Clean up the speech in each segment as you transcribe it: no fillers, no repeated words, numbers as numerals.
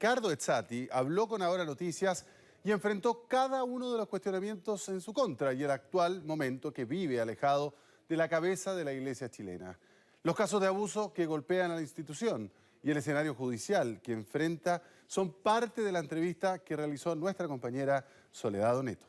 Ricardo Ezzati habló con Ahora Noticias y enfrentó cada uno de los cuestionamientos en su contra y el actual momento que vive alejado de la cabeza de la Iglesia chilena. Los casos de abuso que golpean a la institución y el escenario judicial que enfrenta son parte de la entrevista que realizó nuestra compañera Soledad Doneto.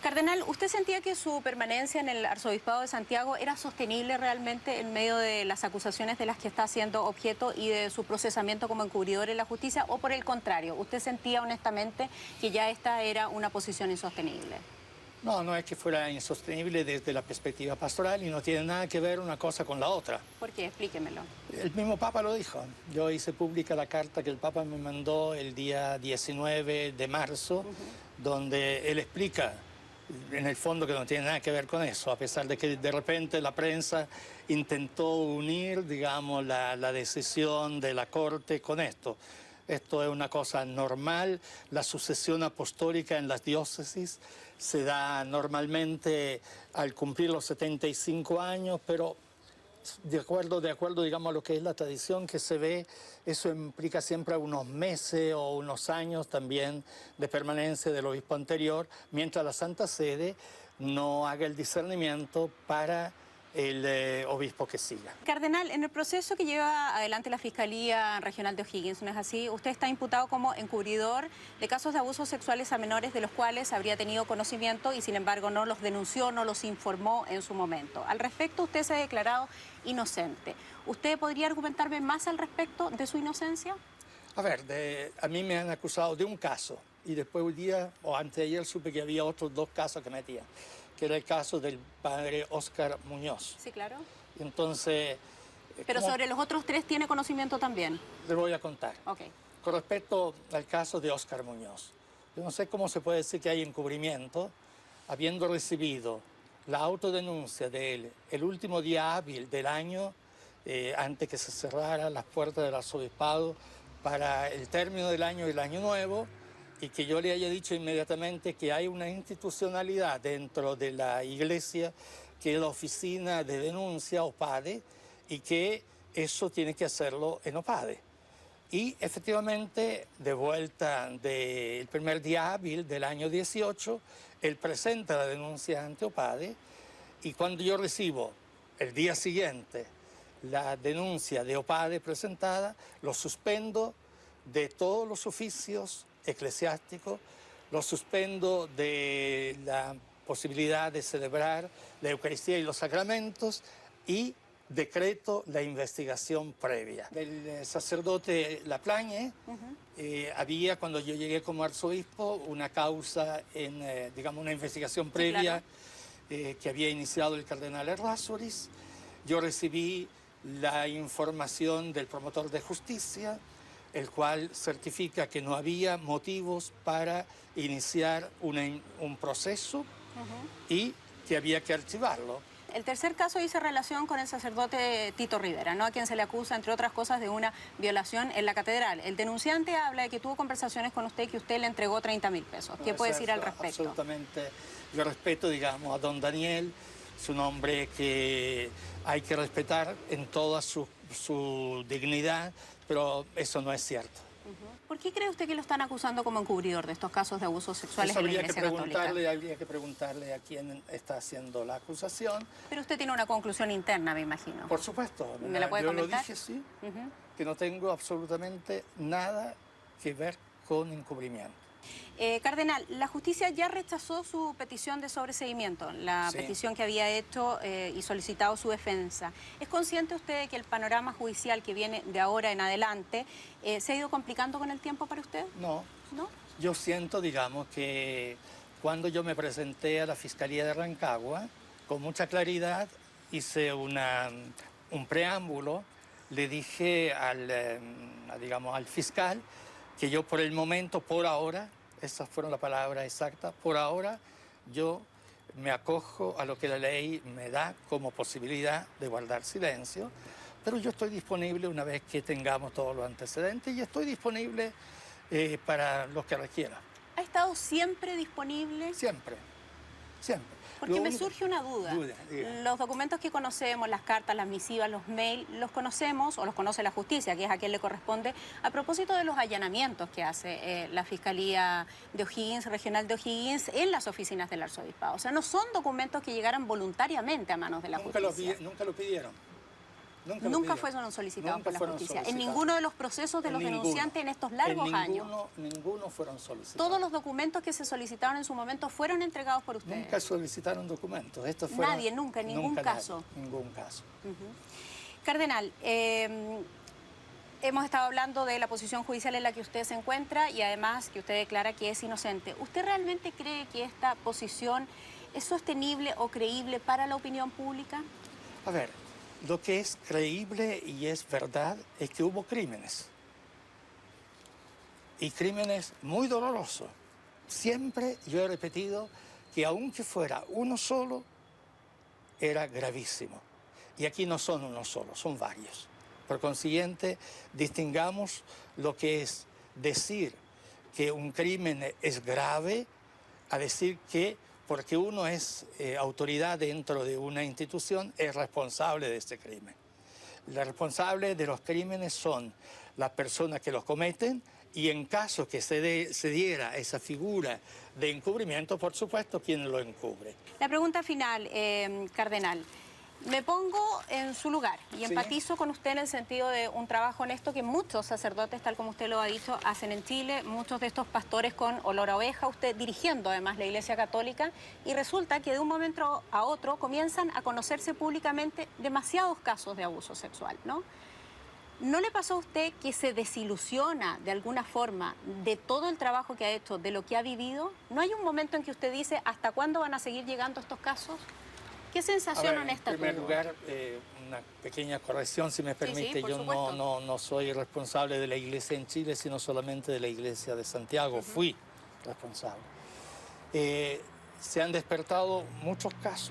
Cardenal, ¿usted sentía que su permanencia en el Arzobispado de Santiago era sostenible realmente en medio de las acusaciones de las que está siendo objeto y de su procesamiento como encubridor en la justicia? ¿O por el contrario, usted sentía honestamente que ya esta era una posición insostenible? No, no es que fuera insostenible desde la perspectiva pastoral y no tiene nada que ver una cosa con la otra. ¿Por qué? Explíquemelo. El mismo Papa lo dijo. Yo hice pública la carta que el Papa me mandó el día 19 de marzo, donde él explica, en el fondo, que no tiene nada que ver con eso, a pesar de que de repente la prensa intentó unir, digamos, la decisión de la Corte con esto. Esto es una cosa normal. La sucesión apostólica en las diócesis se da normalmente al cumplir los 75 años, pero de acuerdo, digamos, a lo que es la tradición que se ve, eso implica siempre unos meses o unos años también de permanencia del obispo anterior, mientras la Santa Sede no haga el discernimiento para el obispo que siga. Cardenal, en el proceso que lleva adelante la Fiscalía Regional de O'Higgins, ¿no es así? Usted está imputado como encubridor de casos de abusos sexuales a menores de los cuales habría tenido conocimiento y sin embargo no los denunció, no los informó en su momento. Al respecto, usted se ha declarado inocente. ¿Usted podría argumentarme más al respecto de su inocencia? A ver, a mí me han acusado de un caso y después un día o anteayer supe que había otros dos casos que metían, que era el caso del padre Óscar Muñoz. Sí, claro. Entonces... Pero sobre los otros tres tiene conocimiento también. Le voy a contar. Ok. Con respecto al caso de Óscar Muñoz, yo no sé cómo se puede decir que hay encubrimiento, habiendo recibido la autodenuncia de él el último día hábil del año, antes que se cerraran las puertas del arzobispado para el término del año y el año nuevo, y que yo le haya dicho inmediatamente que hay una institucionalidad dentro de la iglesia, que es la oficina de denuncia OPADE, y que eso tiene que hacerlo en OPADE. Y efectivamente, de vuelta del primer día hábil del año 18, él presenta la denuncia ante OPADE, y cuando yo recibo el día siguiente la denuncia de OPADE presentada, lo suspendo de todos los oficios eclesiástico, lo suspendo de la posibilidad de celebrar la Eucaristía y los sacramentos y decreto la investigación previa. Del sacerdote Laplagne había, cuando yo llegué como arzobispo, una causa, digamos, una investigación previa, sí, claro, que había iniciado el cardenal Errázuriz. Yo recibí la información del promotor de justicia, el cual certifica que no había motivos para iniciar un proceso y que había que archivarlo. El tercer caso dice relación con el sacerdote Tito Rivera, ¿no? A quien se le acusa, entre otras cosas, de una violación en la catedral. El denunciante habla de que tuvo conversaciones con usted y que usted le entregó 30.000 pesos. ¿Qué puede decir al respecto? Absolutamente. Yo respeto, digamos, a don Daniel, su nombre que hay que respetar en toda su dignidad, pero eso no es cierto. ¿Por qué cree usted que lo están acusando como encubridor de estos casos de abusos sexuales en la Iglesia Católica? Habría que preguntarle a quién está haciendo la acusación. Pero usted tiene una conclusión interna, me imagino. Por supuesto. ¿Me la puede comentar? Yo lo dije, sí, que no tengo absolutamente nada que ver con encubrimiento. Cardenal, la justicia ya rechazó su petición de sobreseimiento, la petición que había hecho y solicitado su defensa. ¿Es consciente usted de que el panorama judicial que viene de ahora en adelante se ha ido complicando con el tiempo para usted? No. ¿No? Yo siento, digamos, que cuando yo me presenté a la Fiscalía de Rancagua, con mucha claridad hice un preámbulo, le dije al fiscal que yo por el momento, por ahora, esas fueron las palabras exactas, por ahora yo me acojo a lo que la ley me da como posibilidad de guardar silencio, pero yo estoy disponible una vez que tengamos todos los antecedentes y estoy disponible para los que requieran. ¿Ha estado siempre disponible? Siempre, siempre. Porque Lo me único- surge una duda. Diga. Los documentos que conocemos, las cartas, las misivas, los mails, los conocemos o los conoce la justicia, que es a quien le corresponde, a propósito de los allanamientos que hace la Fiscalía de O'Higgins, Regional de O'Higgins, en las oficinas del Arzobispado. O sea, no son documentos que llegaran voluntariamente a manos de la justicia. Nunca lo pidieron. Nunca fueron solicitados Nunca por la fueron justicia. En solicitados. ninguno de los procesos de los Ninguno. denunciantes en estos largos años. Ninguno fueron solicitados. Todos los documentos que se solicitaron en su momento fueron entregados por ustedes. Nunca solicitaron documentos. Nadie, nunca, en ningún caso. Ningún caso. Cardenal, hemos estado hablando de la posición judicial en la que usted se encuentra y además que usted declara que es inocente. ¿Usted realmente cree que esta posición es sostenible o creíble para la opinión pública? A ver, lo que es creíble y es verdad es que hubo crímenes. Y crímenes muy dolorosos. Siempre yo he repetido que aunque fuera uno solo, era gravísimo. Y aquí no son uno solo, son varios. Por consiguiente, distingamos lo que es decir que un crimen es grave a decir que porque uno es autoridad dentro de una institución es responsable de este crimen. Los responsables de los crímenes son las personas que los cometen y en caso que se diera esa figura de encubrimiento, por supuesto, quien lo encubre. La pregunta final, Cardenal. Me pongo en su lugar y empatizo con usted en el sentido de un trabajo honesto que muchos sacerdotes, tal como usted lo ha dicho, hacen en Chile, muchos de estos pastores con olor a oveja, usted dirigiendo además la Iglesia Católica, y resulta que de un momento a otro comienzan a conocerse públicamente demasiados casos de abuso sexual, ¿no? ¿No le pasó a usted que se desilusiona de alguna forma de todo el trabajo que ha hecho, de lo que ha vivido? ¿No hay un momento en que usted dice, ¿hasta cuándo van a seguir llegando estos casos? ¿Qué sensación honesta tuvo? En primer tuvo? lugar, una pequeña corrección, si me permite. por Yo supuesto. no soy responsable de la Iglesia en Chile, sino solamente de la Iglesia de Santiago. Fui responsable. Se han despertado muchos casos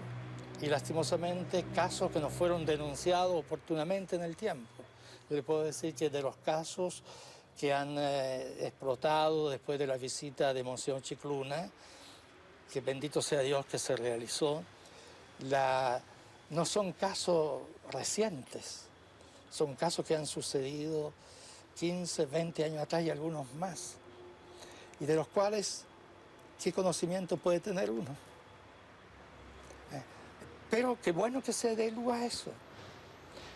y lastimosamente casos que no fueron denunciados oportunamente en el tiempo. Yo le puedo decir que de los casos que han explotado después de la visita de Monseñor Chicluna, que bendito sea Dios que se realizó, no son casos recientes, son casos que han sucedido 15, 20 años atrás y algunos más, y de los cuales, ¿qué conocimiento puede tener uno? Pero qué bueno que se dé luz a eso.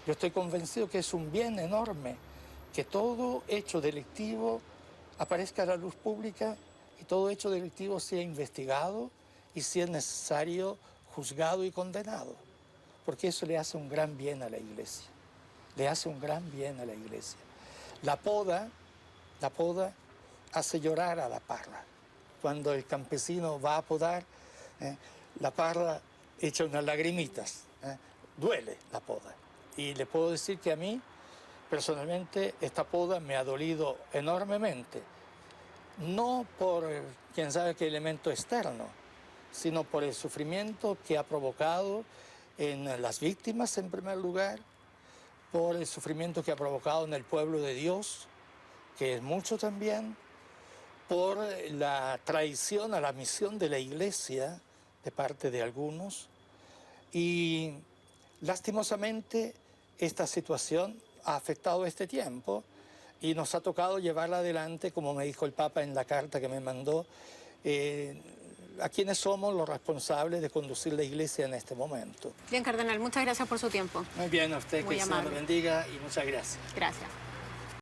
Yo estoy convencido que es un bien enorme que todo hecho delictivo aparezca a la luz pública y todo hecho delictivo sea investigado y, si es necesario, juzgado y condenado, porque eso le hace un gran bien a la Iglesia, le hace un gran bien a la Iglesia. La poda hace llorar a la parra. Cuando el campesino va a podar, la parra echa unas lagrimitas, duele la poda. Y le puedo decir que a mí, personalmente, esta poda me ha dolido enormemente, no por quién sabe qué elemento externo, sino por el sufrimiento que ha provocado en las víctimas en primer lugar, por el sufrimiento que ha provocado en el pueblo de Dios, que es mucho también, por la traición a la misión de la Iglesia de parte de algunos. Y lastimosamente esta situación ha afectado este tiempo y nos ha tocado llevarla adelante, como me dijo el Papa en la carta que me mandó, a quienes somos los responsables de conducir la Iglesia en este momento. Bien, Cardenal, muchas gracias por su tiempo. Muy bien, a usted, Muy que el Señor lo amable. bendiga y muchas gracias. Gracias.